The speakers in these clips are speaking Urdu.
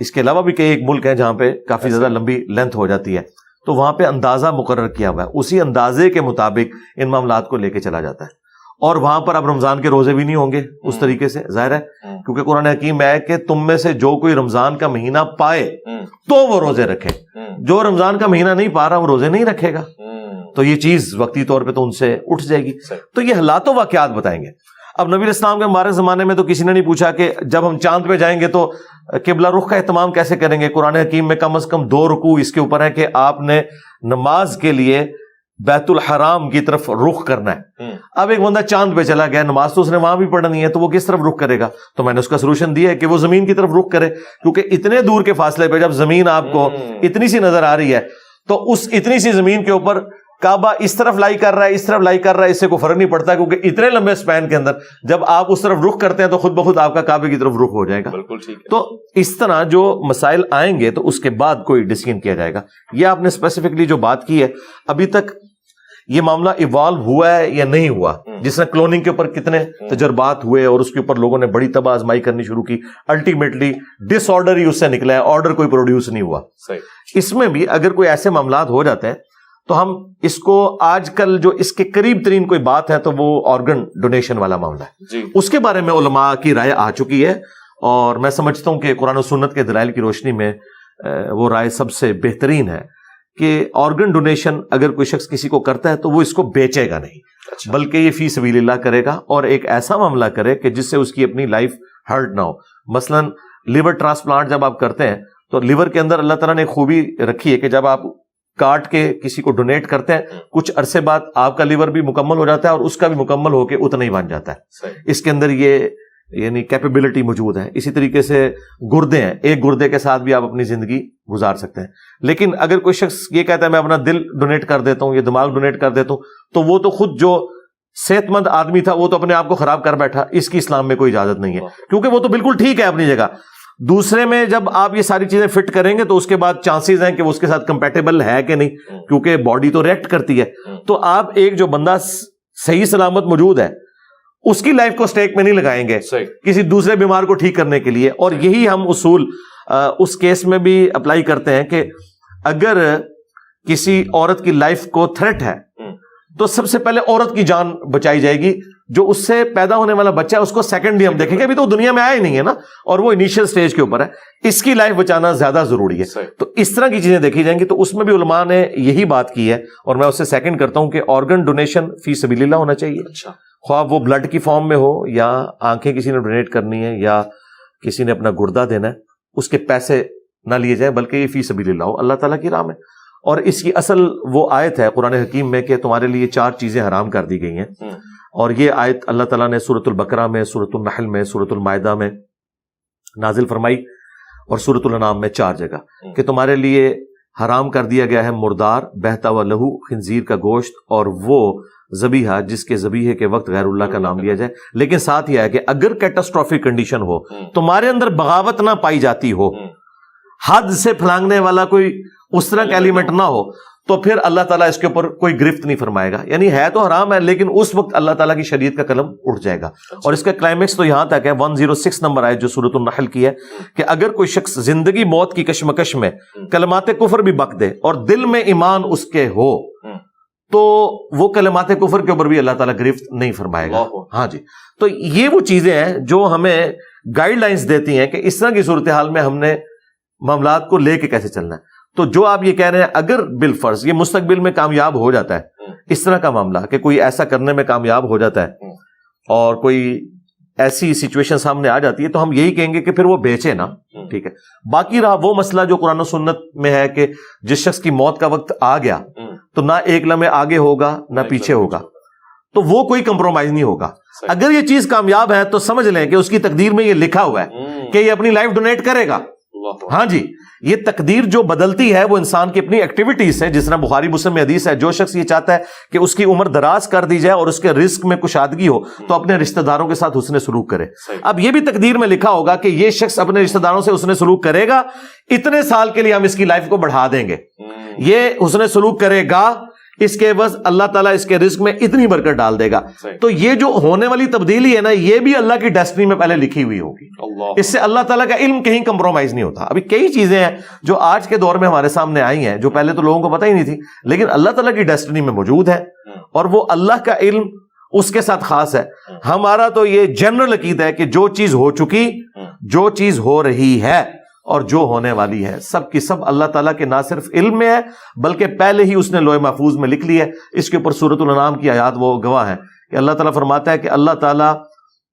اس کے علاوہ بھی کئی ایک ملک ہیں جہاں پہ کافی زیادہ لمبی لینتھ ہو جاتی ہے، تو وہاں پہ اندازہ مقرر کیا ہوا ہے، اسی اندازے کے مطابق ان معاملات کو لے کے چلا جاتا ہے. اور وہاں پر اب رمضان کے روزے بھی نہیں ہوں گے اس طریقے سے، ظاہر ہے، کیونکہ قرآن حکیم میں ہے کہ تم میں سے جو کوئی رمضان کا مہینہ پائے تو وہ روزے رکھے، جو رمضان کا مہینہ نہیں پا رہا وہ روزے نہیں رکھے گا. تو یہ چیز وقتی طور پہ تو ان سے اٹھ جائے گی. تو یہ حالات و واقعات بتائیں گے. اب نبی علیہ السلام کے مبارک زمانے میں تو کسی نے نہیں پوچھا کہ جب ہم چاند پہ جائیں گے تو قبلہ رخ کا اہتمام کیسے کریں گے. قرآن حکیم میں کم از کم 2 رکوع اس کے اوپر ہے کہ آپ نے نماز کے لیے بیت الحرام کی طرف رخ کرنا ہے. اب ایک بندہ چاند پہ چلا گیا، نماز تو اس نے وہاں بھی پڑھنی ہے، تو وہ کس طرف رخ کرے گا؟ تو میں نے اس کا سولوشن دیا ہے کہ وہ زمین کی طرف رخ کرے، کیونکہ اتنے دور کے فاصلے پہ جب زمین آپ کو اتنی سی نظر آ رہی ہے تو اس اتنی سی زمین کے اوپر کعبہ اس طرف لائی کر رہا ہے، اس طرف لائی کر رہا ہے، اس سے کوئی فرق نہیں پڑتا، کیونکہ اتنے لمبے سپین کے اندر جب آپ اس طرف رخ کرتے ہیں تو خود بخود آپ کا کعبے کی طرف رخ ہو جائے گا. بالکل ٹھیک ہے. تو اس طرح جو مسائل آئیں گے تو اس کے بعد کوئی ڈیسیژن کیا جائے گا. یہ آپ نے اسپیسیفکلی جو بات کی ہے، ابھی تک یہ معاملہ ایوالو ہوا ہے یا نہیں ہوا، جس نے کلوننگ کے اوپر کتنے تجربات ہوئے اور اس کے اوپر لوگوں نے بڑی تباہ آزمائی کرنی شروع کی، الٹیمیٹلی ڈس آرڈر ہی اس سے نکلا ہے، آرڈر کوئی پروڈیوس نہیں ہوا. اس میں بھی اگر کوئی ایسے معاملات ہو جاتے ہیں تو ہم اس کو آج کل جو اس کے قریب ترین کوئی بات ہے تو وہ آرگن ڈونیشن والا معاملہ ہے. اس کے بارے میں علماء کی رائے آ چکی ہے، اور میں سمجھتا ہوں کہ قرآن و سنت کے دلائل کی روشنی میں وہ رائے سب سے بہترین ہے کہ آرگن ڈونیشن اگر کوئی شخص کسی کو کرتا ہے تو وہ اس کو بیچے گا نہیں، بلکہ یہ فی سبیل اللہ کرے گا، اور ایک ایسا معاملہ کرے کہ جس سے اس کی اپنی لائف ہرٹ نہ ہو. مثلا لیور ٹرانسپلانٹ جب آپ کرتے ہیں تو لیور کے اندر اللہ تعالیٰ نے ایک خوبی رکھی ہے کہ جب آپ کاٹ کے کسی کو ڈونیٹ کرتے ہیں کچھ عرصے بعد آپ کا لیور بھی مکمل ہو جاتا ہے اور اس کا بھی مکمل ہو کے اتنا ہی بن جاتا ہے. اس کے اندر یہ یعنی کیپیبلٹی موجود ہے. اسی طریقے سے گردے ہیں، ایک گردے کے ساتھ بھی آپ اپنی زندگی گزار سکتے ہیں. لیکن اگر کوئی شخص یہ کہتا ہے میں اپنا دل ڈونیٹ کر دیتا ہوں یا دماغ ڈونیٹ کر دیتا ہوں، تو وہ تو خود جو صحت مند آدمی تھا وہ تو اپنے آپ کو خراب کر بیٹھا. اس کی اسلام میں کوئی اجازت نہیں ہے، کیونکہ وہ تو بالکل ٹھیک ہے اپنی جگہ. دوسرے میں جب آپ یہ ساری چیزیں فٹ کریں گے تو اس کے بعد چانسز ہیں کہ وہ اس کے ساتھ کمپیٹیبل ہے کہ نہیں، کیونکہ باڈی تو ریئیکٹ کرتی ہے. تو آپ ایک جو بندہ صحیح سلامت موجود ہے اس کی لائف کو سٹیک میں نہیں لگائیں گے کسی دوسرے بیمار کو ٹھیک کرنے کے لیے. اور یہی ہم اصول اس کیس میں بھی اپلائی کرتے ہیں کہ اگر کسی عورت کی لائف کو تھریٹ ہے تو سب سے پہلے عورت کی جان بچائی جائے گی. جو اس سے پیدا ہونے والا بچہ ہے اس کو سیکنڈلی ہم دیکھیں گے، ابھی تو دنیا میں آیا ہی نہیں ہے نا، اور وہ انیشیل سٹیج کے اوپر ہے، اس کی لائف بچانا زیادہ ضروری ہے. تو اس طرح کی چیزیں دیکھی جائیں گی. تو اس میں بھی علماء نے یہی بات کی ہے، اور میں اس سے سیکنڈ کرتا ہوں کہ آرگن ڈونیشن فی سبیل اللہ ہونا چاہیے. خواہ وہ بلڈ کی فارم میں ہو یا آنکھیں کسی نے ڈونیٹ کرنی ہے یا کسی نے اپنا گردہ دینا ہے، اس کے پیسے نہ لیے جائیں بلکہ یہ فی سبیل اللہ ہو، اللہ تعالیٰ کی راہ میں. اور اس کی اصل وہ آیت ہے قرآن حکیم میں کہ تمہارے لیے 4 چیزیں حرام کر دی گئی ہیں. اور یہ آیت اللہ تعالیٰ نے سورۃ البقرہ میں، سورۃ النحل میں، سورۃ المائدہ میں نازل فرمائی، اور سورۃ الانعام میں 4 جگہ کہ تمہارے لیے حرام کر دیا گیا ہے مردار، بہتا ہوا لہو، خنزیر کا گوشت، اور وہ ذبیحہ جس کے ذبیحے کے وقت غیر اللہ کا نام لیا جائے. لیکن ساتھ یہ ہے کہ اگر کیٹاسٹرافک کنڈیشن ہو، تمہارے اندر بغاوت نہ پائی جاتی ہو، حد سے پھلانگنے والا کوئی اس طرح کا ایلیمنٹ نہ ہو، تو پھر اللہ تعالیٰ اس کے اوپر کوئی گرفت نہیں فرمائے گا. یعنی ہے تو حرام ہے لیکن اس وقت اللہ تعالیٰ کی شریعت کا قلم اٹھ جائے گا. اور اس کا کلائمیکس تو یہاں تک ہے 106 نمبر آیت جو سورۃ النحل کی ہے کہ اگر کوئی شخص زندگی موت کی کشمکش میں کلمات کفر بھی بک دے اور دل میں ایمان اس کے ہو تو وہ کلمات کفر کے اوپر بھی اللہ تعالیٰ گرفت نہیں فرمائے گا. ہاں جی. تو یہ وہ چیزیں ہیں جو ہمیں گائیڈ لائنز دیتی ہیں کہ اس طرح کی صورتحال میں ہم نے معاملات کو لے کے کیسے چلنا ہے. تو جو آپ یہ کہہ رہے ہیں اگر بالفرض یہ مستقبل میں کامیاب ہو جاتا ہے اس طرح کا معاملہ کہ کوئی ایسا کرنے میں کامیاب ہو جاتا ہے اور کوئی ایسی سچویشن سامنے آ جاتی ہے تو ہم یہی کہیں گے کہ پھر وہ بیچے نا. ٹھیک ہے. باقی رہا وہ مسئلہ جو قرآن و سنت میں ہے کہ جس شخص کی موت کا وقت آ گیا تو نہ ایک لمحے آگے ہوگا نہ پیچھے ہوگا، تو وہ کوئی کمپرومائز نہیں ہوگا. اگر یہ چیز کامیاب ہے تو سمجھ لیں کہ اس کی تقدیر میں یہ لکھا ہوا ہے کہ یہ اپنی لائف ڈونیٹ کرے گا. ہاں جی. یہ تقدیر جو بدلتی ہے وہ انسان کی اپنی ایکٹیویٹیز ہے. جس طرح بخاری مسلم میں حدیث ہے جو شخص یہ چاہتا ہے کہ اس کی عمر دراز کر دی جائے اور اس کے رزق میں کشادگی ہو تو اپنے رشتہ داروں کے ساتھ حسن سلوک کرے. اب یہ بھی تقدیر میں لکھا ہوگا کہ یہ شخص اپنے رشتہ داروں سے حسن سلوک کرے گا، اتنے سال کے لیے ہم اس کی لائف کو بڑھا دیں گے. یہ حسن سلوک کرے گا اس کے عوض اللہ تعالیٰ اس کے رزق میں اتنی برکت ڈال دے گا. تو یہ جو ہونے والی تبدیلی ہے نا, یہ بھی اللہ کی ڈیسٹنی میں پہلے لکھی ہوئی ہوگی. اس سے اللہ تعالیٰ کا علم کہیں کمپرومائز نہیں ہوتا. ابھی کئی چیزیں ہیں جو آج کے دور میں ہمارے سامنے آئی ہیں جو پہلے تو لوگوں کو پتہ ہی نہیں تھی, لیکن اللہ تعالیٰ کی ڈیسٹنی میں موجود ہے, اور وہ اللہ کا علم اس کے ساتھ خاص ہے. ہمارا تو یہ جنرل عقیدہ ہے کہ جو چیز ہو چکی, جو چیز ہو رہی ہے اور جو ہونے والی ہے, سب کی سب اللہ تعالیٰ کے نہ صرف علم میں ہے بلکہ پہلے ہی اس نے لوح محفوظ میں لکھ لی ہے. اس کے اوپر سورۃ الانعام کی آیات وہ گواہ ہیں کہ اللہ تعالیٰ فرماتا ہے کہ اللہ تعالیٰ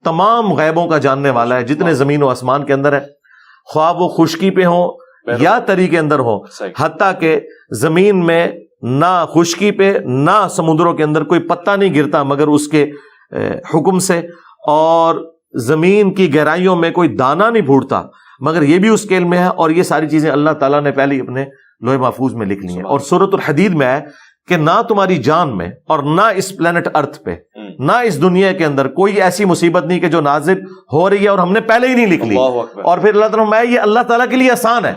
تمام غیبوں کا جاننے والا ہے جتنے زمین و آسمان کے اندر ہے, خواہ وہ خشکی پہ ہوں یا تری کے اندر ہوں, حتیٰ کہ زمین میں نہ خشکی پہ نہ سمندروں کے اندر کوئی پتا نہیں گرتا مگر اس کے حکم سے, اور زمین کی گہرائیوں میں کوئی دانہ نہیں پھوٹتا مگر یہ بھی اس کے علم میں ہے. اور یہ ساری چیزیں اللہ تعالیٰ نے پہلے اپنے لوح محفوظ میں لکھ لی ہیں. اور سورۃ الحدید میں ہے کہ نہ تمہاری جان میں اور نہ اس پلانٹ ارتھ پہ نہ اس دنیا کے اندر کوئی ایسی مصیبت نہیں کہ جو نازل ہو رہی ہے اور ہم نے پہلے ہی نہیں لکھ لی. اور پھر اللہ تعالیٰ یہ اللہ تعالیٰ کے لیے آسان ہے.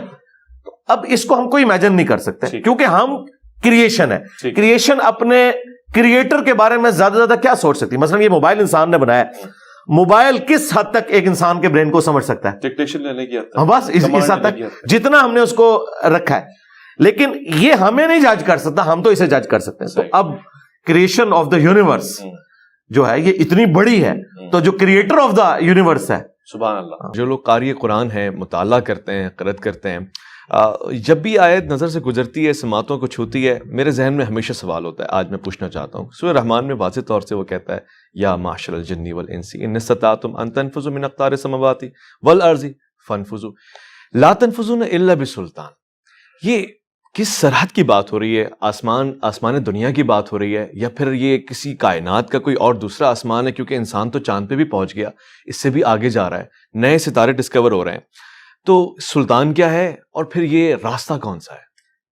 اب اس کو ہم کوئی امیجن نہیں کر سکتے کیونکہ ہم کریشن ہے. کریشن اپنے کریٹر کے بارے میں زیادہ زیادہ کیا سوچ سکتی؟ مثلا یہ موبائل انسان نے بنایا, موبائل کس حد تک ایک انسان کے برین کو سمجھ سکتا ہے؟ ڈکٹیشن لینے کی بس اس حد تک جتنا ہم نے اس کو رکھا ہے, لیکن یہ ہمیں نہیں جج کر سکتا, ہم تو اسے جج کر سکتے ہیں. تو اب کریشن آف دا یونیورس جو ہے یہ اتنی بڑی ہے, تو جو کریٹر آف دا یونیورس ہے, سبحان اللہ. جو لوگ قاری قرآن ہیں, مطالعہ کرتے ہیں, قرأت کرتے ہیں, جب بھی آیت نظر سے گزرتی ہے, سماعتوں کو چھوتی ہے, میرے ذہن میں ہمیشہ سوال ہوتا ہے, آج میں پوچھنا چاہتا ہوں. سورہ رحمان میں واضح طور سے وہ کہتا ہے یا معشر الجن والانس ان استطعتم ان تنفذوا من اقطار السماوات والارض فانفذوا لا تنفذون الا بسلطان. یہ کس سرحد کی بات ہو رہی ہے؟ آسمان دنیا کی بات ہو رہی ہے, یا پھر یہ کسی کائنات کا کوئی اور دوسرا آسمان ہے؟ کیونکہ انسان تو چاند پہ بھی پہنچ گیا, اس سے بھی آگے جا رہا ہے, نئے ستارے ڈسکور ہو رہے ہیں. تو سلطان کیا ہے اور پھر یہ راستہ کون سا ہے؟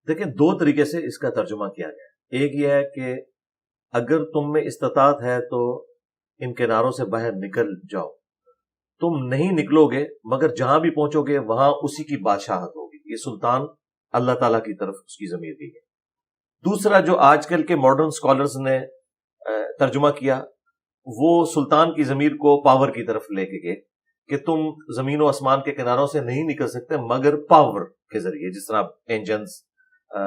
دیکھیں, دو طریقے سے اس کا ترجمہ کیا گیا. ایک یہ ہے کہ اگر تم میں استطاعت ہے تو ان کناروں سے باہر نکل جاؤ, تم نہیں نکلو گے مگر جہاں بھی پہنچو گے وہاں اسی کی بادشاہت ہوگی. یہ سلطان اللہ تعالیٰ کی طرف اس کی ضمیر دی ہے. دوسرا جو آج کل کے ماڈرن سکالرز نے ترجمہ کیا, وہ سلطان کی ضمیر کو پاور کی طرف لے کے گئے کہ تم زمین و آسمان کے کناروں سے نہیں نکل سکتے مگر پاور کے ذریعے, جس طرح انجنز,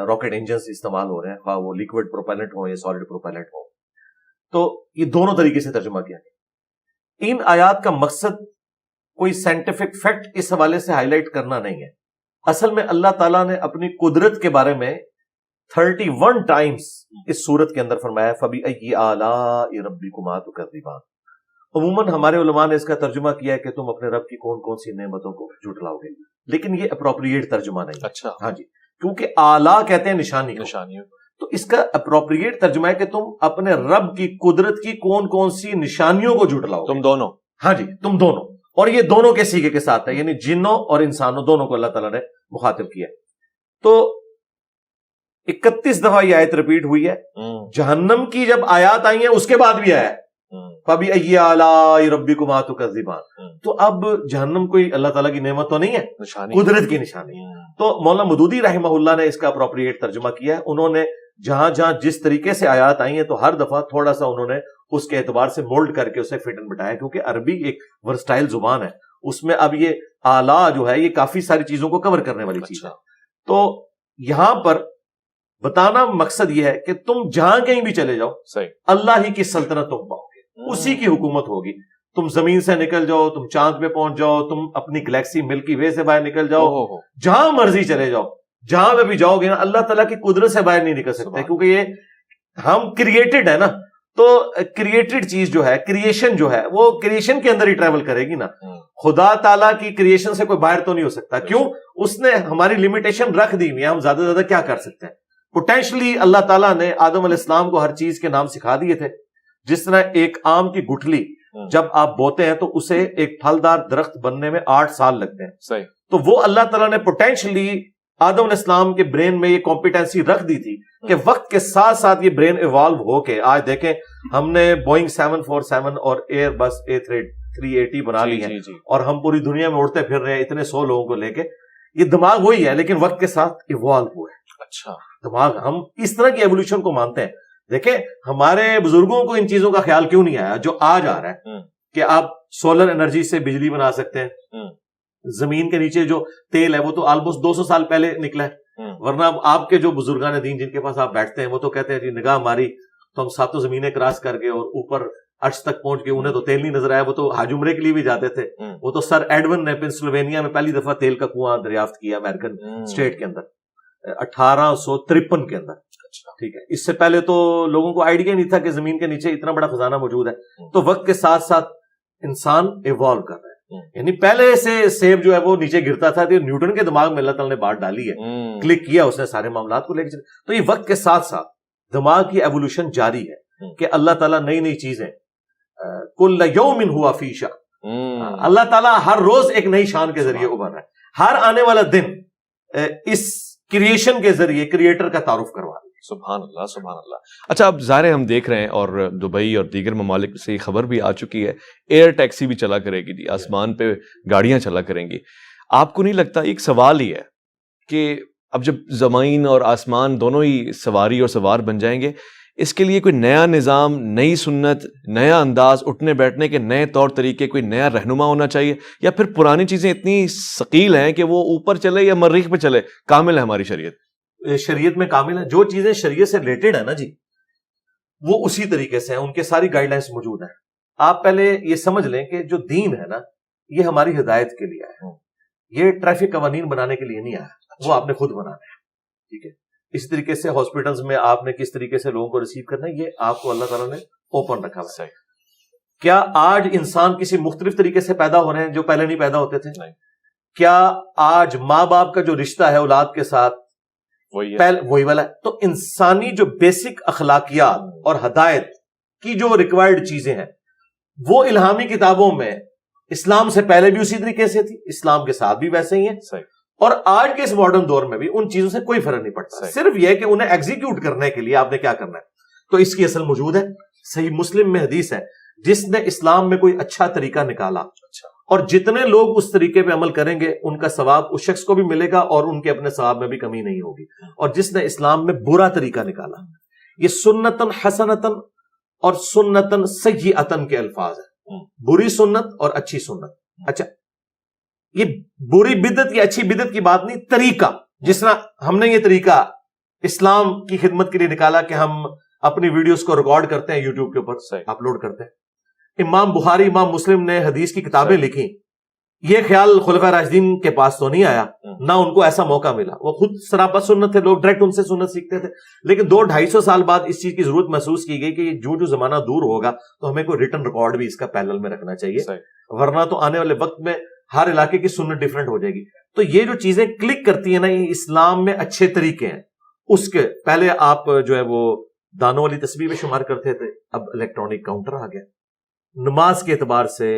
راکٹ انجنز استعمال ہو رہے ہیں, خواہ وہ لیکوڈ پروپیلنٹ ہو یا سالڈ پروپیلنٹ ہو. تو یہ دونوں طریقے سے ترجمہ کیا گیا. ان آیات کا مقصد کوئی سائنٹیفک فیکٹ اس حوالے سے ہائی لائٹ کرنا نہیں ہے. اصل میں اللہ تعالیٰ نے اپنی قدرت کے بارے میں 31 ٹائمز اس سورت کے اندر فرمایا فَبِأَيِّ آلَاءِ رَبِّكُمَا تُكَذِّبَانِ. عموماً ہمارے علماء نے اس کا ترجمہ کیا ہے کہ تم اپنے رب کی کون کون سی نعمتوں کو جھٹلاؤ گے, لیکن یہ اپروپریٹ ترجمہ نہیں. اچھا, ہاں جی, کیونکہ آلہ کہتے ہیں نشانیوں, تو اس کا اپروپریٹ ترجمہ ہے کہ تم اپنے رب کی قدرت کی کون کون سی نشانیوں کو جھٹلاؤ. تم دونوں. ہاں جی, تم دونوں. اور یہ دونوں کے سیغے کے ساتھ ہے, یعنی جنوں اور انسانوں دونوں کو اللہ تعالیٰ نے مخاطب کیا. تو 31 دفعہ یہ آیت ریپیٹ ہوئی ہے. جہنم کی جب آیات آئی ہیں اس کے بعد بھی آیا ہے فَبِأَيِّ آلَاءِ رَبِّكُمَا تُكَذِّبَانِ. تو اب جہنم کوئی اللہ تعالیٰ کی نعمت تو نہیں ہے, قدرت کی نشانی. تو مولانا مودودی رحمہ اللہ نے اس کا اپروپریٹ ترجمہ کیا ہے. انہوں نے جہاں جہاں جس طریقے سے آیات آئی ہیں تو ہر دفعہ تھوڑا سا انہوں نے اس کے اعتبار سے مولڈ کر کے اسے فٹ اینڈ بٹایا, کیونکہ عربی ایک ورسٹائل زبان ہے, اس میں اب یہ آلہ جو ہے یہ کافی ساری چیزوں کو کور کرنے والی چیز ہے. تو یہاں پر بتانا مقصد یہ ہے کہ تم جہاں کہیں بھی چلے جاؤ, اللہ ہی کی سلطنت تم پاؤ گے, اسی کی حکومت ہوگی. تم زمین سے نکل جاؤ, تم چاند پہ پہنچ جاؤ, تم اپنی گلیکسی ملکی وے سے باہر نکل جاؤ, جہاں مرضی چلے جاؤ, جہاں پہ بھی جاؤ گے نا اللہ تعالیٰ کی قدرت سے باہر نہیں نکل سکتے, کیونکہ یہ ہم کریٹڈ ہے نا. تو کریٹڈ چیز جو ہے, کریشن جو ہے, وہ کریشن کے اندر ہی ٹریول کرے گی نا. خدا تعالیٰ کی کریشن سے کوئی باہر تو نہیں ہو سکتا. کیوں؟ اس نے ہماری لمیٹیشن رکھ دی ہوئی ہے, ہم زیادہ سے زیادہ کیا کر سکتے ہیں. پوٹینشلی اللہ تعالیٰ نے آدم علیہ السلام کو ہر چیز کے نام سکھا دیے تھے. جس طرح ایک آم کی گٹھلی جب آپ بوتے ہیں تو اسے ایک پھلدار درخت بننے میں 8 سال لگتے ہیں. صحیح. تو وہ اللہ تعالیٰ نے پوٹینشلی آدم علیہ السلام کے برین میں یہ کمپیٹنسی رکھ دی تھی کہ وقت کے ساتھ ساتھ یہ برین ایوالو ہو کے آج دیکھیں ہم نے بوئنگ 747 اور ایئر بس A380 بنا لی ہے, اور ہم پوری دنیا میں اڑتے پھر رہے ہیں اتنے 100 لوگوں کو لے کے. یہ دماغ وہی ہے لیکن وقت کے ساتھ ایوالو ہوا ہے. اچھا دماغ ہم اس طرح کی ایوولوشن کو مانتے ہیں. دیکھیں ہمارے بزرگوں کو ان چیزوں کا خیال کیوں نہیں آیا جو آج آ رہا ہے کہ آپ سولر انرجی سے بجلی بنا سکتے ہیں. زمین کے نیچے جو تیل ہے وہ تو آلموسٹ 200 سال پہلے نکلا ہے. ورنہ آپ کے جو بزرگان دین جن کے پاس آپ بیٹھتے ہیں وہ تو کہتے ہیں جی نگاہ ماری تو ہم ساتوں زمینیں کراس کر کے اور اوپر عرش تک پہنچ کے انہیں تو تیل نہیں نظر آیا. وہ تو حج عمرے کے لیے بھی جاتے تھے. وہ تو سر ایڈون نے پنسلوینیا میں پہلی دفعہ تیل کا کنواں دریافت کیا امریکن اسٹیٹ کے اندر 1853 کے اندر. ٹھیک ہے, اس سے پہلے تو لوگوں کو آئیڈیا نہیں تھا کہ زمین کے نیچے اتنا بڑا خزانہ موجود ہے. تو وقت کے ساتھ ساتھ انسان ایوالو کر رہا ہے. یعنی پہلے سے سیب جو ہے وہ نیچے گرتا تھا تو نیوٹن کے دماغ میں اللہ تعالیٰ نے بات ڈالی ہے, کلک کیا اس نے سارے معاملات کو لے کے. تو یہ وقت کے ساتھ ساتھ دماغ کی ایوولوشن جاری ہے کہ اللہ تعالیٰ نئی نئی چیزیں کل یوم ہوا فی شأن, اللہ تعالیٰ ہر روز ایک نئی شان کے ذریعے ابھر رہا ہے. ہر آنے والا دن اس کریشن کے ذریعے کریٹر کا تعارف کروا رہا ہے. سبحان اللہ سبحان اللہ. اچھا اب ظاہر ہم دیکھ رہے ہیں اور دبئی اور دیگر ممالک سے یہ خبر بھی آ چکی ہے ایئر ٹیکسی بھی چلا کرے گی, آسمان پہ گاڑیاں چلا کریں گی. آپ کو نہیں لگتا ایک سوال ہی ہے کہ اب جب زمین اور آسمان دونوں ہی سواری اور سوار بن جائیں گے, اس کے لیے کوئی نیا نظام, نئی سنت, نیا انداز, اٹھنے بیٹھنے کے نئے طور طریقے, کوئی نیا رہنما ہونا چاہیے, یا پھر پرانی چیزیں اتنی ثقیل ہیں کہ وہ اوپر چلے یا مریخ پہ چلے, کامل ہے ہماری شریعت؟ شریعت میں کامل ہے. جو چیزیں شریعت سے ریلیٹڈ ہیں نا جی وہ اسی طریقے سے ہیں, ان کے ساری گائیڈ لائنس موجود ہیں. آپ پہلے یہ سمجھ لیں کہ جو دین ہے نا یہ ہماری ہدایت کے لیے آیا ہے, یہ ٹریفک قوانین بنانے کے لیے نہیں آیا, وہ آپ نے خود بنانا ہے. ٹھیک ہے, اسی طریقے سے ہاسپٹلز میں آپ نے کس طریقے سے لوگوں کو ریسیو کرنا ہے یہ آپ کو اللہ تعالیٰ نے اوپن رکھا ہے. کیا آج انسان کسی مختلف طریقے سے پیدا ہو رہے ہیں جو پہلے نہیں پیدا ہوتے تھے؟ کیا آج ماں باپ کا جو رشتہ ہے اولاد کے ساتھ وہی والا ہے؟ تو انسانی جو بیسک اخلاقیات اور ہدایت کی جو ریکوائرڈ چیزیں ہیں وہ الہامی کتابوں میں اسلام سے پہلے بھی اسی طریقے سے تھی, اسلام کے ساتھ بھی ویسے ہی ہیں, اور آج کے اس ماڈرن دور میں بھی ان چیزوں سے کوئی فرق نہیں پڑتا. صرف یہ کہ انہیں ایگزیکیوٹ کرنے کے لیے آپ نے کیا کرنا ہے. تو اس کی اصل موجود ہے. صحیح مسلم میں حدیث ہے جس نے اسلام میں کوئی اچھا طریقہ نکالا اور جتنے لوگ اس طریقے پہ عمل کریں گے ان کا ثواب اس شخص کو بھی ملے گا اور ان کے اپنے ثواب میں بھی کمی نہیں ہوگی. اور جس نے اسلام میں برا طریقہ نکالا, یہ سنتن حسنتن اور سنتن سیئتن کے الفاظ ہیں, بری سنت اور اچھی سنت. اچھا یہ بری بدعت یا اچھی بدعت کی بات نہیں, طریقہ. جس طرح ہم نے یہ طریقہ اسلام کی خدمت کے لیے نکالا کہ ہم اپنی ویڈیوز کو ریکارڈ کرتے ہیں یوٹیوب کے اوپر اپلوڈ کرتے ہیں. امام بخاری امام مسلم نے حدیث کی کتابیں لکھی, یہ خیال خلفائے راشدین کے پاس تو نہیں آیا, نہ ان کو ایسا موقع ملا. وہ خود سراپا سنت تھے, لوگ ڈائریکٹ ان سے سنت سیکھتے تھے. لیکن 200-250 سال بعد اس چیز کی ضرورت محسوس کی گئی کہ جو زمانہ دور ہوگا تو ہمیں کوئی ریٹن ریکارڈ بھی اس کا پیرلل میں رکھنا چاہیے, ورنہ تو آنے والے وقت میں ہر علاقے کی سنت ڈیفرنٹ ہو جائے گی. تو یہ جو چیزیں کلک کرتی ہیں نا, یہ اسلام میں اچھے طریقے ہیں. اس کے پہلے آپ جو ہے وہ دانوں والی تسبیح میں شمار کرتے تھے, اب الیکٹرانک کاؤنٹر آ گیا. نماز کے اعتبار سے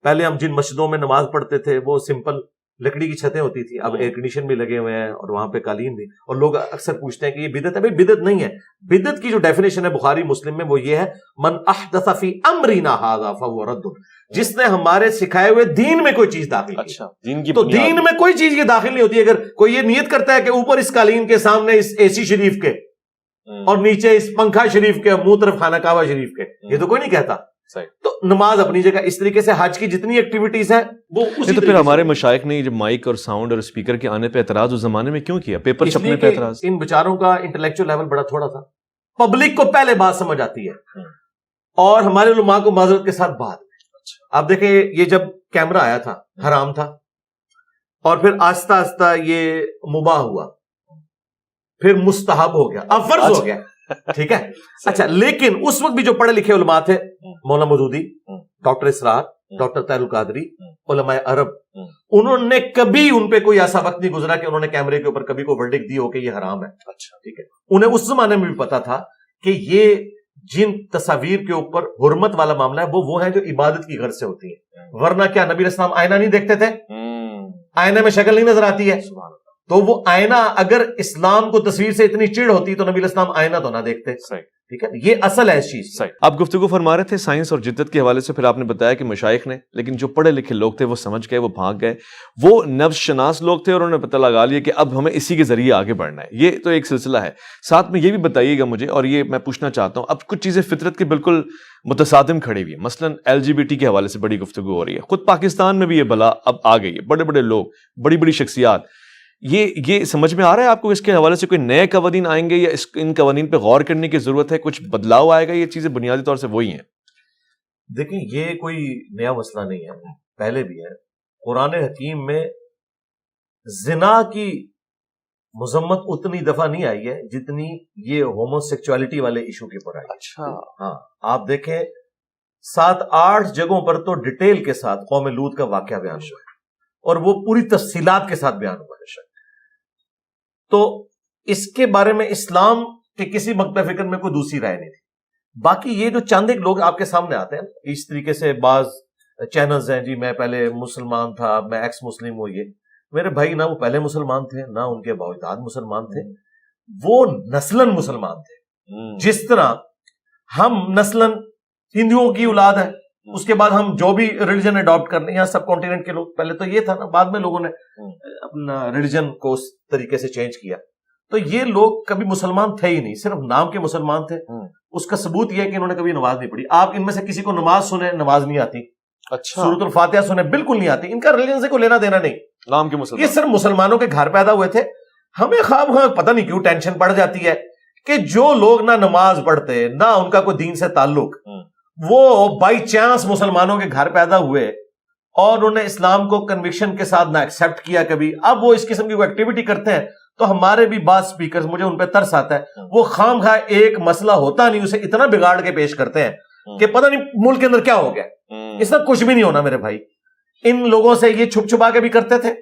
پہلے ہم جن مسجدوں میں نماز پڑھتے تھے وہ سمپل لکڑی کی چھتیں ہوتی تھی, اب ایئر کنڈیشن بھی لگے ہوئے ہیں اور وہاں پہ قالین بھی. اور لوگ اکثر پوچھتے ہیں کہ یہ بدعت ہے. بھائی بدعت نہیں ہے. بدعت کی جو ڈیفینیشن ہے بخاری مسلم میں وہ یہ ہے, من احدث فی امرنا ھذا فہو رد, جس نے ہمارے سکھائے ہوئے دین میں کوئی چیز داخل کی. تو دین میں کوئی چیز یہ داخل نہیں ہوتی. اگر کوئی یہ نیت کرتا ہے کہ اوپر اس قالین کے سامنے اس اے سی شریف کے اور نیچے اس پنکھا شریف کے منہ طرف خانہ کعبہ شریف کے, یہ تو کوئی نہیں کہتا. تو نماز اپنی جگہ اس طریقے سے, حج کی جتنی ایکٹیویٹیز ہیں وہ اسی. تو پھر ہمارے مشائخ نے جب مائک اور ساؤنڈ اور اسپیکر کے آنے پہ اعتراض اس زمانے میں کیوں کیا؟ پیپر چھپنے پہ اعتراض. ان بیچاروں کا انٹلیکچوئل لیول بڑا تھوڑا تھا. پبلک کو پہلے بات سمجھ آتی ہے اور ہمارے علماء کو معذرت کے ساتھ بعد. آپ دیکھیں یہ جب کیمرہ آیا تھا حرام تھا, اور پھر آہستہ آہستہ یہ مباح ہوا, پھر مستحب ہو گیا, اب فرض ہو گیا. ٹھیک ہے. اچھا لیکن اس وقت بھی جو پڑھے لکھے علماء تھے, مولانا مودودی, ڈاکٹر اسرار, ڈاکٹر طاہر القادری, علماء عرب, انہوں نے کبھی ان پہ کوئی ایسا وقت نہیں گزرا کہ انہوں نے کیمرے کے اوپر کبھی کوئی ورڈکٹ دی ہو کہ یہ حرام ہے. اچھا ٹھیک ہے. انہیں اس زمانے میں بھی پتا تھا کہ یہ جن تصاویر کے اوپر حرمت والا معاملہ ہے وہ ہیں جو عبادت کی غرض سے ہوتی ہیں. ورنہ کیا نبی اسلام آئینہ نہیں دیکھتے تھے؟ آئینے میں شکل نہیں نظر آتی ہے. تو وہ آئینہ اگر اسلام کو تصویر سے اتنی چڑ ہوتی تو نبی الاسلام آئینہ تو نہ دیکھتے. ٹھیک ہے, یہ اصل ہے اس چیز. آپ گفتگو فرما رہے تھے سائنس اور جدت کے حوالے سے, پھر آپ نے بتایا کہ مشائخ نے, لیکن جو پڑھے لکھے لوگ تھے وہ سمجھ گئے, وہ بھاگ گئے, وہ نفس شناس لوگ تھے اور انہوں نے پتہ لگا لیا کہ اب ہمیں اسی کے ذریعے آگے بڑھنا ہے. یہ تو ایک سلسلہ ہے. ساتھ میں یہ بھی بتائیے گا مجھے, اور یہ میں پوچھنا چاہتا ہوں, اب کچھ چیزیں فطرت کے بالکل متصادم کھڑی ہوئی ہیں. مثلا LGBT کے حوالے سے بڑی گفتگو ہو رہی ہے. خود پاکستان میں بھی یہ بلا اب آ گئی ہے. بڑے بڑے لوگ, بڑی بڑی شخصیات, یہ سمجھ میں آ رہا ہے آپ کو اس کے حوالے سے کوئی نئے قوانین آئیں گے یا ان قوانین پہ غور کرنے کی ضرورت ہے, کچھ بدلاؤ آئے گا؟ یہ چیزیں بنیادی طور سے وہی ہیں. دیکھیں, یہ کوئی نیا مسئلہ نہیں ہے, پہلے بھی ہے. قرآن حکیم میں زنا کی مذمت اتنی دفعہ نہیں آئی ہے جتنی یہ ہومو سیکچوالٹی والے ایشو کے اوپر آئی. اچھا, ہاں, آپ دیکھیں 7-8 جگہوں پر تو ڈیٹیل کے ساتھ قوم لوط کا واقعہ بیان ہوا ہے, اور وہ پوری تفصیلات کے ساتھ بیان ہوا ہے. تو اس کے بارے میں اسلام کے کسی مکتب فکر میں کوئی دوسری رائے نہیں تھی. باقی یہ جو چند ایک لوگ آپ کے سامنے آتے ہیں اس طریقے سے, بعض چینلز ہیں, جی میں پہلے مسلمان تھا, میں ایکس مسلم ہوں. یہ میرے بھائی نہ وہ پہلے مسلمان تھے نہ ان کے باوجود مسلمان تھے, وہ نسلاً مسلمان تھے. جس طرح ہم نسلاً ہندوؤں کی اولاد ہے, اس کے بعد ہم جو بھی ریلیجن اڈاپٹ کر لیں, یہاں سب کانٹیننٹ کے لوگ, پہلے تو یہ تھا نا, بعد میں لوگوں نے اپنا ریلیجن کو اس طریقے سے چینج کیا. تو یہ لوگ کبھی مسلمان تھے ہی نہیں, صرف نام کے مسلمان تھے. اس کا ثبوت یہ ہے کہ انہوں نے کبھی نماز نہیں پڑھی. آپ ان میں سے کسی کو نماز سنیں, نماز نہیں آتی. اچھا, سورۃ الفاتحہ سنیں, بالکل نہیں آتی. ان کا ریلیجن سے کوئی لینا دینا نہیں, نام کے مسلمان. یہ صرف مسلمانوں کے گھر پیدا ہوئے تھے. ہمیں خواب پتہ نہیں کیوں ٹینشن پڑ جاتی ہے کہ جو لوگ نہ نماز پڑھتے نہ ان کا کوئی دین سے تعلق, وہ بائی چانس مسلمانوں کے گھر پیدا ہوئے اور انہوں نے اسلام کو کنوکشن کے ساتھ نہ ایکسیپٹ کیا کبھی, اب وہ اس قسم کی کوئی ایکٹیویٹی کرتے ہیں. تو ہمارے بھی بعض سپیکرز, مجھے ان پہ ترس آتا ہے, وہ خام خواہ ایک مسئلہ ہوتا نہیں اسے اتنا بگاڑ کے پیش کرتے ہیں کہ پتہ نہیں ملک کے اندر کیا ہو گیا. اس طرح کچھ بھی نہیں ہونا میرے بھائی. ان لوگوں سے یہ چھپ چھپا کے بھی کرتے تھے,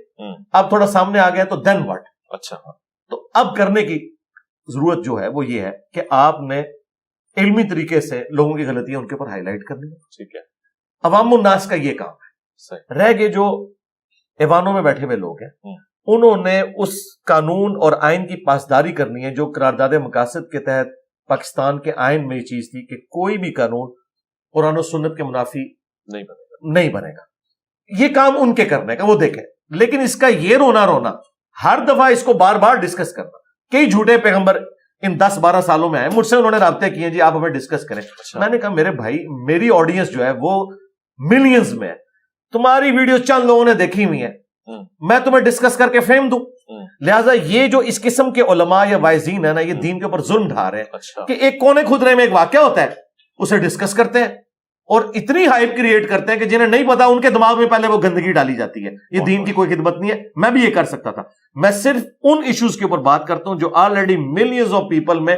اب تھوڑا سامنے آ گیا تو دین واٹ. اچھا, تو اب کرنے کی ضرورت جو ہے وہ یہ ہے کہ آپ نے علمی طریقے سے لوگوں کی غلطیاں ان کے اوپر ہائی لائٹ کرنی ہے. ٹھیک ہے, عوام الناس کا یہ کام ہے. رہ گئے جو ایوانوں میں بیٹھے ہوئے لوگ ہیں, انہوں نے اس قانون اور آئین کی پاسداری کرنی ہے جو قرارداد مقاصد کے تحت پاکستان کے آئین میں یہ چیز تھی کہ کوئی بھی قانون قرآن و سنت کے منافی نہیں بنے گا. یہ کام ان کے کرنے کا, وہ دیکھیں. لیکن اس کا یہ رونا ہر دفعہ اس کو بار بار ڈسکس کرنا, کئی جھوٹے پیغمبر ان 10-12 سالوں میں آئے, مجھ سے انہوں نے رابطے کیے, جی آپ ہمیں ڈسکس کریں. میں نے کہا میرے بھائی, میری آڈینس جو ہے وہ ملینز میں ہے, تمہاری ویڈیو چند لوگوں نے دیکھی ہوئی ہیں, میں تمہیں ڈسکس کر کے فیم دوں. لہٰذا یہ جو اس قسم کے علماء یا وائزین ہے نا, یہ دین کے اوپر ظلم ڈھا رہے ہیں کہ ایک کونے خدرے میں ایک واقعہ ہوتا ہے, اسے ڈسکس کرتے ہیں اور اتنی ہائپ کریٹ کرتے ہیں کہ جنہیں نہیں پتا ان کے دماغ میں پہلے وہ گندگی ڈالی جاتی ہے. یہ دین کی کوئی خدمت نہیں ہے. میں بھی یہ کر سکتا تھا. میں صرف ان ایشوز کے اوپر بات کرتا ہوں جو آلریڈی ملینز آف پیپل میں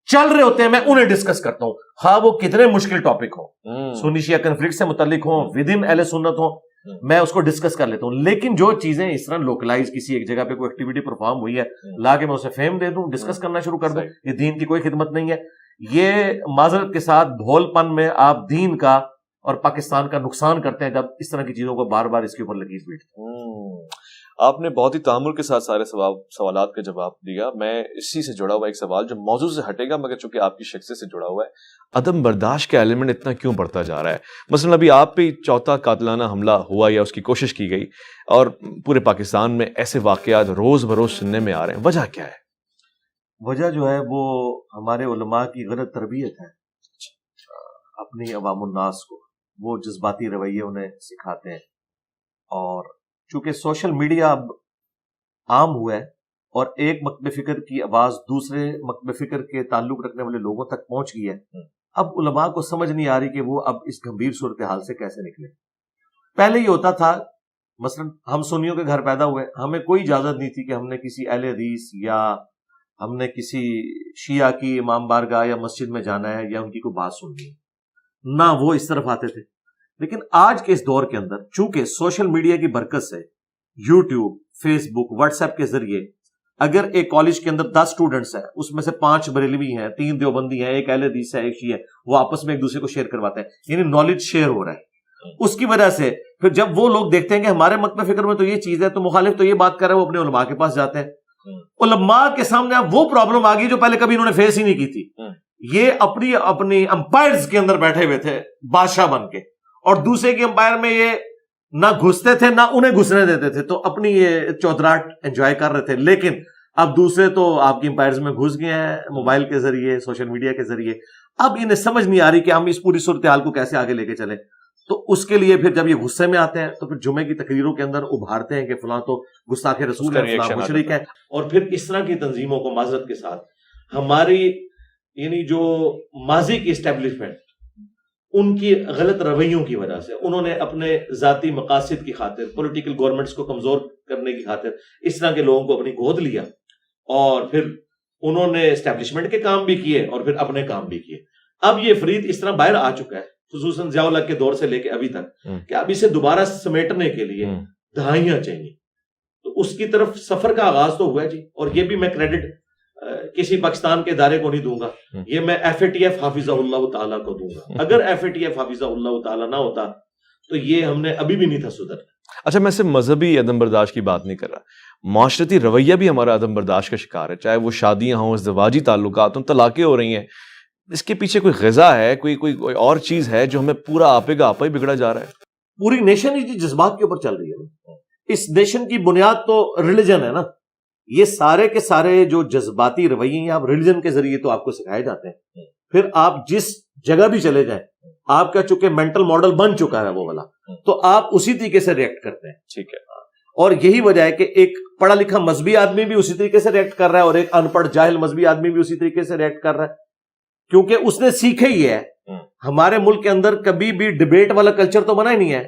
چل رہے ہوتے ہیں, میں انہیں ڈسکس کرتا ہوں, خواہ وہ کتنے مشکل ٹاپک ہوں, سنی شیعہ کنفلکٹ سے متعلق ہوں, ود ان اہل سنت ہوں, میں اس کو ڈسکس کر لیتا ہوں. لیکن جو چیزیں اس طرح لوکلائز کسی ایک جگہ پہ کوئی ایکٹیویٹی پرفارم ہوئی ہے, لا کے میں اسے فیم دے دوں, ڈسکس کرنا شروع کر دوں, یہ دین کی کوئی خدمت نہیں ہے. یہ معذرت کے ساتھ بھول پن میں آپ دین کا اور پاکستان کا نقصان کرتے ہیں جب اس طرح کی چیزوں کو بار بار اس کے اوپر لکیر بیٹھتے ہیں. آپ نے بہت ہی تحمل کے ساتھ سارے سوالات کا جواب دیا. میں اسی سے جڑا ہوا ایک سوال جو موضوع سے ہٹے گا مگر چونکہ آپ کی شخصیت سے جڑا ہوا ہے, عدم برداشت کا ایلیمنٹ اتنا کیوں بڑھتا جا رہا ہے؟ مثلا ابھی آپ پہ چوتھا قاتلانہ حملہ ہوا یا اس کی کوشش کی گئی, اور پورے پاکستان میں ایسے واقعات روز بروز سننے میں آ رہے ہیں, وجہ کیا ہے؟ وجہ جو ہے وہ ہمارے علماء کی غلط تربیت ہے اپنی عوام الناس کو. وہ جذباتی رویے انہیں سکھاتے ہیں, اور چونکہ سوشل میڈیا اب عام ہوا ہے اور ایک مکتب فکر کی آواز دوسرے مکتب فکر کے تعلق رکھنے والے لوگوں تک پہنچ گئی ہے, اب علماء کو سمجھ نہیں آ رہی کہ وہ اب اس گمبھیر صورتحال سے کیسے نکلے. پہلے یہ ہوتا تھا, مثلا ہم سنیوں کے گھر پیدا ہوئے, ہمیں کوئی اجازت نہیں تھی کہ ہم نے کسی اہل حدیث یا ہم نے کسی شیعہ کی امام بارگاہ یا مسجد میں جانا ہے یا ان کی کوئی بات سننی ہے, نہ وہ اس طرف آتے تھے. لیکن آج کے اس دور کے اندر چونکہ سوشل میڈیا کی برکت سے یوٹیوب, فیس بک, واٹس ایپ کے ذریعے اگر ایک کالج کے اندر 10 اسٹوڈنٹس ہیں, اس میں سے 5 بریلوی ہیں, 3 دیوبندی ہیں, ایک اہل حدیث ہے, ایک شیعہ ہے, وہ آپس میں ایک دوسرے کو شیئر کرواتے ہیں, یعنی نالج شیئر ہو رہا ہے. اس کی وجہ سے پھر جب وہ لوگ دیکھتے ہیں کہ ہمارے مکتب فکر میں تو یہ چیز ہے تو مخالف تو یہ بات کر رہے ہیں، وہ اپنے علماء کے پاس جاتے ہیں، علماء کے سامنے اب وہ پرابلم آ گئی جو پہلے کبھی انہوں نے فیس ہی نہیں کی تھی. یہ اپنی امپائرز کے اندر بیٹھے ہوئے تھے بادشاہ بن کے، اور دوسرے کی امپائر میں یہ نہ گھستے تھے نہ انہیں گھسنے دیتے تھے، تو اپنی یہ چودراہٹ انجوائے کر رہے تھے. لیکن اب دوسرے تو آپ کی امپائرز میں گھس گئے ہیں موبائل کے ذریعے، سوشل میڈیا کے ذریعے. اب انہیں سمجھ نہیں آ رہی کہ ہم اس پوری صورتحال کو کیسے آگے لے کے چلیں. تو اس کے لیے پھر جب یہ غصے میں آتے ہیں تو پھر جمعے کی تقریروں کے اندر ابھارتے ہیں کہ فلاں تو گستاخ رسول ہے، فلاں مشرک ہے. اور پھر اس طرح کی تنظیموں کو معذرت کے ساتھ ہماری یعنی جو ماضی کی اسٹیبلشمنٹ، ان کی غلط رویوں کی وجہ سے انہوں نے اپنے ذاتی مقاصد کی خاطر، پولیٹیکل گورنمنٹس کو کمزور کرنے کی خاطر اس طرح کے لوگوں کو اپنی گود لیا، اور پھر انہوں نے اسٹیبلشمنٹ کے کام بھی کیے اور پھر اپنے کام بھی کیے. اب یہ فرید اس طرح باہر آ چکا ہے، خصوصاً ضیاء الحق کے دور سے لے کے ابھی تک، کہ اب اسے دوبارہ سمیٹنے کے لیے دہائیاں چاہیے. تو اس کی طرف سفر کا آغاز تو ہوا ہے جی. اور یہ بھی میں کریڈٹ کسی پاکستان کے ادارے کو نہیں دوں گا، یہ میں FATF حافظہ اللہ تعالیٰ کو دوں گا. اگر FATF حافظہ اللہ تعالیٰ نہ ہوتا تو یہ ہم نے ابھی بھی نہیں تھا سدھرنا. اچھا، میں صرف مذہبی عدم برداشت کی بات نہیں کر رہا، معاشرتی رویہ بھی ہمارا عدم برداشت کا شکار ہے، چاہے وہ شادیاں ہوں، ازدواجی تعلقات ہوں، طلاقیں ہو رہی ہیں. اس کے پیچھے کوئی غذا ہے، کوئی اور چیز ہے جو ہمیں پورا آپے کا آپا ہی بگڑا جا رہا ہے. پوری نیشن ہی جذبات کے اوپر چل رہی ہے. اس نیشن کی بنیاد تو ریلیجن ہے نا. یہ سارے کے سارے جو جذباتی رویے ہیں آپ ریلیجن کے ذریعے تو آپ کو سکھائے جاتے ہیں. پھر آپ جس جگہ بھی چلے جائیں، آپ کا چونکہ مینٹل ماڈل بن چکا ہے وہ والا، تو آپ اسی طریقے سے ریئیکٹ کرتے ہیں. ٹھیک ہے. اور یہی وجہ ہے کہ ایک پڑھا لکھا مذہبی آدمی بھی اسی طریقے سے ریئیکٹ کر رہا ہے، اور ایک ان پڑھ جاہل مذہبی آدمی بھی اسی طریقے سے ریئیکٹ کر رہا ہے، کیونکہ اس نے سیکھے ہی ہے. ہمارے ملک کے اندر کبھی بھی ڈیبیٹ والا کلچر تو بنا ہی نہیں ہے،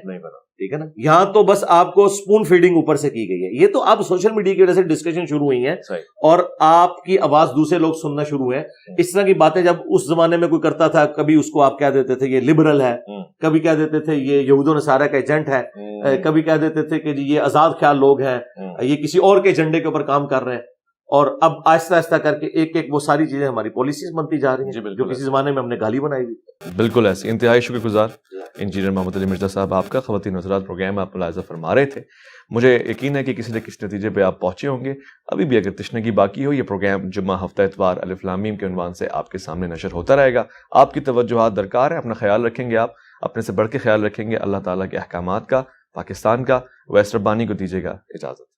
ٹھیک ہے نا. یہاں تو بس آپ کو سپون فیڈنگ اوپر سے کی گئی ہے. یہ تو اب سوشل میڈیا کی وجہ سے ڈسکشن شروع ہوئی ہیں اور آپ کی آواز دوسرے لوگ سننا شروع ہیں. اس طرح کی باتیں جب اس زمانے میں کوئی کرتا تھا، کبھی اس کو آپ کہہ دیتے تھے یہ لبرل ہے، کبھی کہہ دیتے تھے یہ یہود و نصارہ کا ایجنٹ ہے، کبھی کہہ دیتے تھے کہ یہ آزاد خیال لوگ ہیں، یہ کسی اور کے ایجنڈے کے اوپر کام کر رہے ہیں. اور اب آہستہ آہستہ کر کے ایک ایک وہ ساری چیزیں ہماری پالیسیز بنتی جا رہی ہیں جو کسی زمانے میں ہم نے گالی بنائی ہوئی. بالکل ایسی. انتہائی شکر گزار انجینئر محمد علی مرزا صاحب آپ کا. خواتین حضرات، پروگرام آپ ملاحظہ فرما رہے تھے، مجھے یقین ہے کہ کسی نہ کسی نتیجے پہ آپ پہنچے ہوں گے. ابھی بھی اگر تشنگی باقی ہو، یہ پروگرام جمعہ ہفتہ اتوار الف لام میم کے عنوان سے آپ کے سامنے نشر ہوتا رہے گا. آپ کی توجہات درکار ہے. اپنا خیال رکھیں گے، آپ اپنے سے بڑھ کے خیال رکھیں گے. اللہ تعالیٰ کے احکامات کا، پاکستان کا. ویس ربانی کو دیجیے گا اجازت.